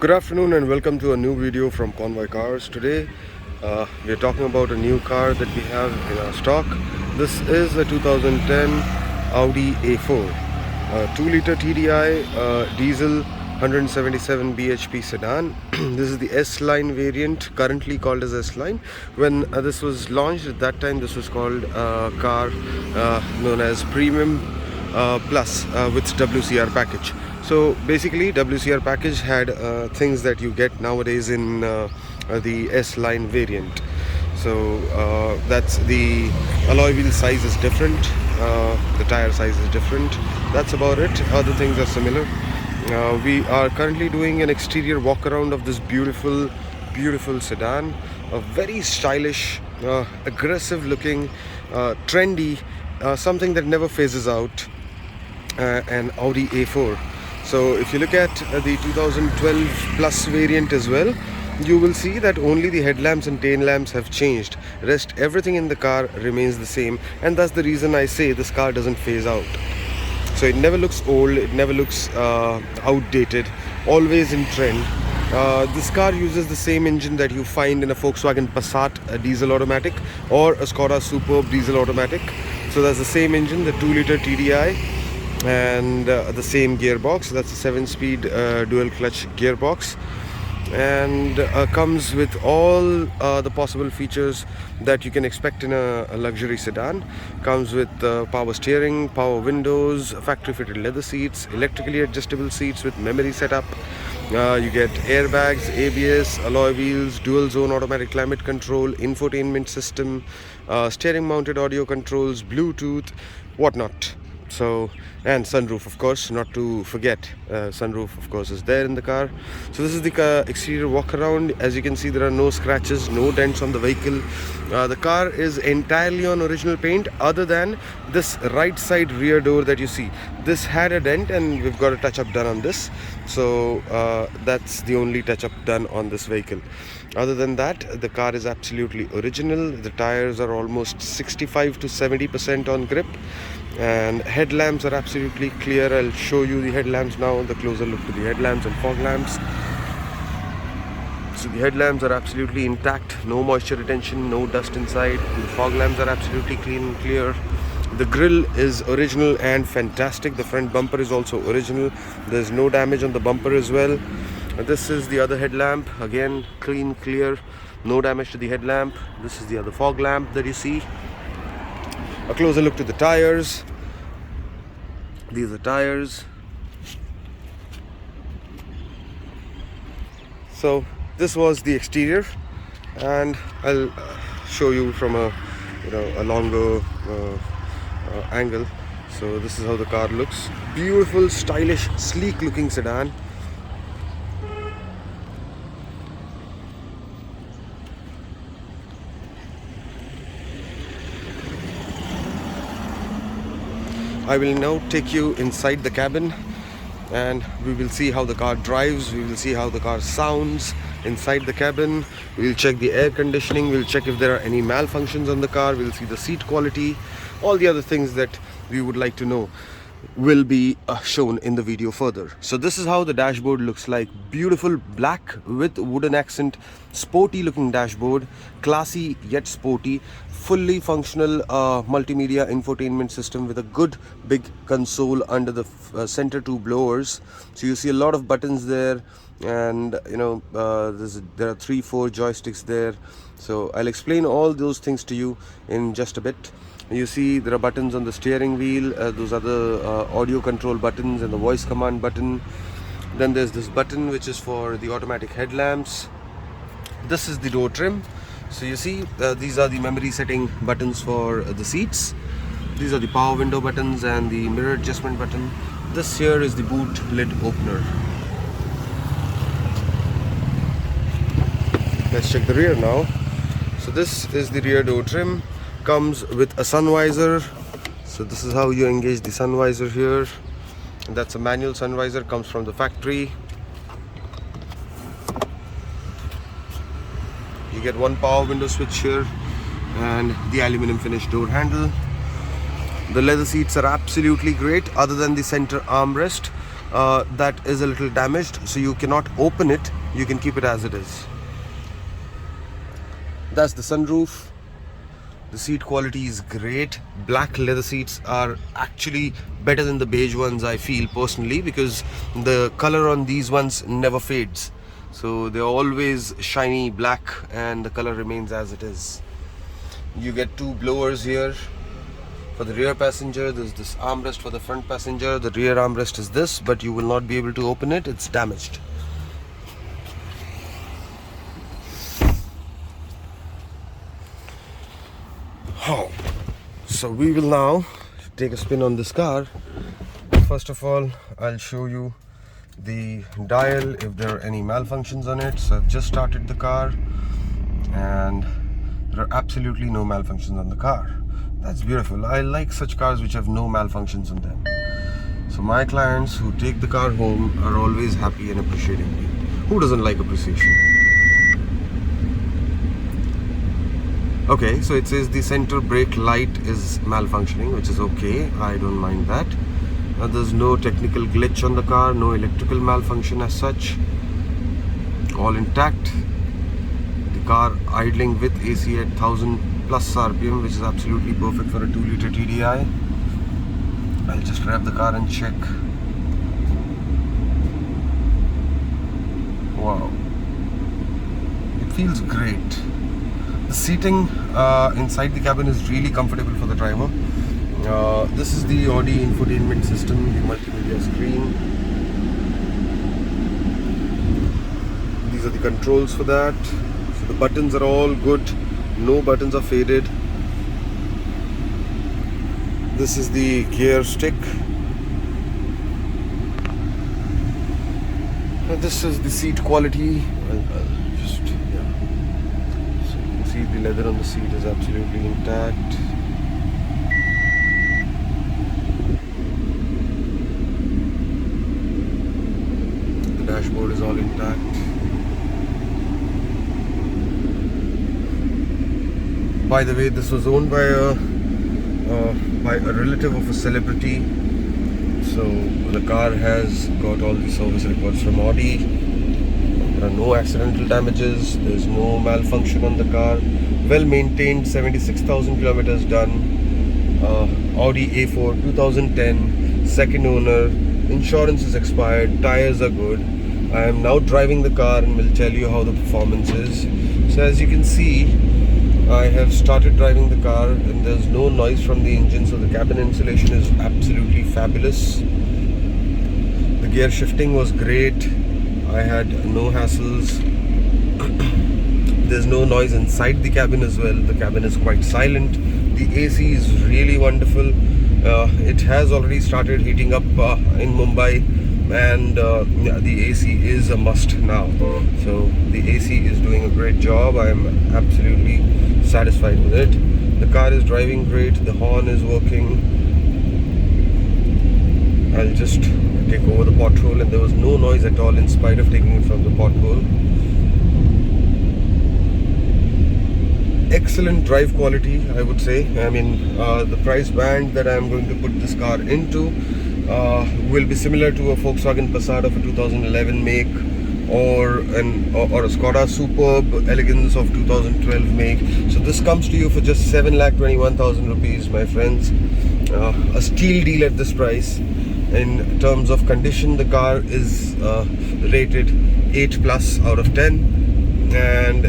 Good afternoon and welcome to a new video from Convoy Cars. Today we are talking about a new car that we have in our stock. This is a 2010 Audi A4, 2-liter TDI diesel 177 bhp sedan. This is the S-Line variant, currently called as S-Line. When this was launched, at that time this was called a car known as Premium Plus with WCR package. So basically WCR package had things that you get nowadays in the S-Line variant. So that's the alloy wheel size is different, the tire size is different. That's about it. Other things are similar. We are currently doing an exterior walk around of this beautiful sedan, a very stylish, aggressive looking, trendy, something that never phases out, an Audi A4. So if you look at the 2012 Plus variant as well, you will see that only the headlamps and tail lamps have changed. Rest everything in the car remains the same, and that's the reason I say this car doesn't phase out. So it never looks old, it never looks outdated, always in trend. This car uses the same engine that you find in a Volkswagen Passat, a diesel automatic, or a Skoda Superb diesel automatic. So that's the same engine, the 2-liter TDI, and the same gearbox. That's a 7-speed dual clutch gearbox, and comes with all the possible features that you can expect in a luxury sedan. Comes with power steering, power windows, factory fitted leather seats, electrically adjustable seats with memory setup. You get airbags, ABS, alloy wheels, dual zone automatic climate control, infotainment system, steering mounted audio controls, Bluetooth, whatnot. So, and sunroof, of course, not to forget. Sunroof, of course, is there in the car. So this is the exterior walk around. As you can see, there are no scratches, no dents on the vehicle. The car is entirely on original paint, other than this right side rear door that you see. This had a dent and we've got a touch up done on this. So that's the only touch up done on this vehicle. Other than that, the car is absolutely original. The tires are almost 65 to 70% on grip, and headlamps are absolutely clear. I'll show you the headlamps now, the closer look to the headlamps and fog lamps. So the headlamps are absolutely intact, no moisture retention, no dust inside. The fog lamps are absolutely clean and clear. The grille is original and fantastic. The front bumper is also original. There's no damage on the bumper as well. This is the other headlamp, again clean, clear, no damage to the headlamp. This is the other fog lamp that you see. A closer look to the tires. These are tires. So this was the exterior, and I'll show you from a longer angle. So this is how the car looks. Beautiful, stylish, sleek looking sedan. I will now take you inside the cabin, and we will see how the car drives. We will see how the car sounds inside the cabin. We'll check the air conditioning. We'll check if there are any malfunctions on the car. We'll see the seat quality. All the other things that we would like to know will be shown in the video further. So this is how the dashboard looks like. Beautiful black with wooden accent, sporty looking dashboard, classy yet sporty, fully functional multimedia infotainment system with a good big console under the center two blowers. So you see a lot of buttons there, and there are 3-4 joysticks there. So I'll explain all those things to you in just a bit. You see there are buttons on the steering wheel. Those are the audio control buttons and the voice command button. Then there's this button which is for the automatic headlamps. This is the door trim. So you see these are the memory setting buttons for the seats. These are the power window buttons and the mirror adjustment button. This here is the boot lid opener. Let's check the rear now. So this is the rear door trim. Comes with a sun visor. So this is how you engage the sun visor here. And that's a manual sun visor, comes from the factory. You get one power window switch here, and the aluminum finish door handle. The leather seats are absolutely great, other than the center armrest. that is a little damaged, so you cannot open it, you can keep it as it is. That's the sunroof. The seat quality is great. Black leather seats are actually better than the beige ones, I feel personally, because the color on these ones never fades. So they're always shiny black and the color remains as it is. You get two blowers here for the rear passenger. There's this armrest for the front passenger. The rear armrest is this, but you will not be able to open it, it's damaged. Oh, so we will now take a spin on this car. First of all, I'll show you the dial if there are any malfunctions on it. So I've just started the car and there are absolutely no malfunctions on the car. That's beautiful. I like such cars which have no malfunctions on them. So my clients who take the car home are always happy and appreciating me. Who doesn't like appreciation? Okay, so it says the center brake light is malfunctioning, which is okay. I don't mind that. There's no technical glitch on the car, no electrical malfunction as such. All intact. The car idling with AC at 1000 plus RPM, which is absolutely perfect for a 2-liter TDI. I'll just rev the car and check. Wow. It feels great. The seating inside the cabin is really comfortable for the driver. This is the Audi Infotainment System, the multimedia screen. These are the controls for that. So the buttons are all good. No buttons are faded. This is the gear stick. And this is the seat quality. The leather on the seat is absolutely intact. The dashboard is all intact. By the way, this was owned by a relative of a celebrity. So the car has got all the service records from Audi. There are no accidental damages, there's no malfunction on the car. Well maintained, 76,000 kilometers done. Audi A4 2010, second owner. Insurance is expired, tires are good. I am now driving the car and will tell you how the performance is. So as you can see, I have started driving the car and there's no noise from the engine, so the cabin insulation is absolutely fabulous. The gear shifting was great. I had no hassles. There's no noise inside the cabin as well. The cabin is quite silent. The AC is really wonderful. It has already started heating up in Mumbai, and the AC is a must now. So the AC is doing a great job. I am absolutely satisfied with it. The car is driving great. The horn is working. I'll just take over the pothole, and there was no noise at all in spite of taking it from the pothole. Excellent drive quality, I would say. I mean, the price band that I'm going to put this car into will be similar to a Volkswagen Passat of a 2011 make, or a Skoda Superb Elegance of 2012 make. So this comes to you for just 7,21,000 rupees, my friends. A steal deal at this price. In terms of condition, the car is rated 8 plus out of 10, and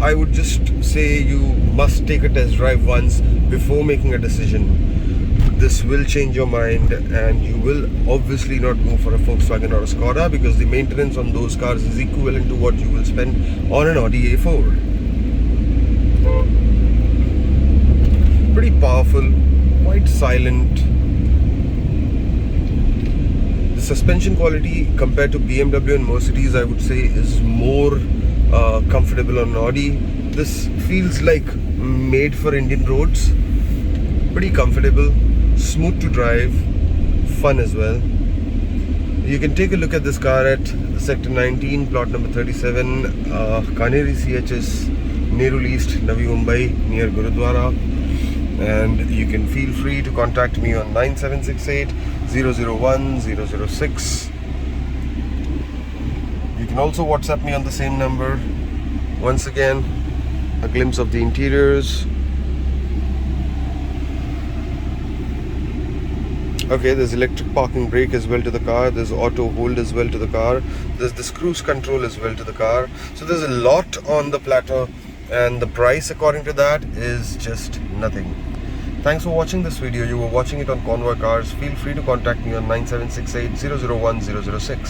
I would just say you must take a test drive once before making a decision. This will change your mind, and you will obviously not go for a Volkswagen or a Skoda, because the maintenance on those cars is equivalent to what you will spend on an Audi A4. Pretty powerful, quite silent. The suspension quality compared to BMW and Mercedes, I would say, is more comfortable on Audi. This feels like made for Indian roads. Pretty comfortable, smooth to drive, fun as well. You can take a look at this car at Sector 19, plot number 37, Kaneri CHS, Nehru East, Navi Mumbai, near Gurudwara. and you can feel free to contact me on 9768 001 006. You can also WhatsApp me on the same number. Once again, a glimpse of the interiors. Okay, there's electric parking brake as well to the car. There's auto hold as well to the car. There's this cruise control as well to the car. So there's a lot on the platter, and the price according to that is just nothing. Thanks for watching this video. You were watching it on Convoy Cars. Feel free to contact me on 9768 001 006.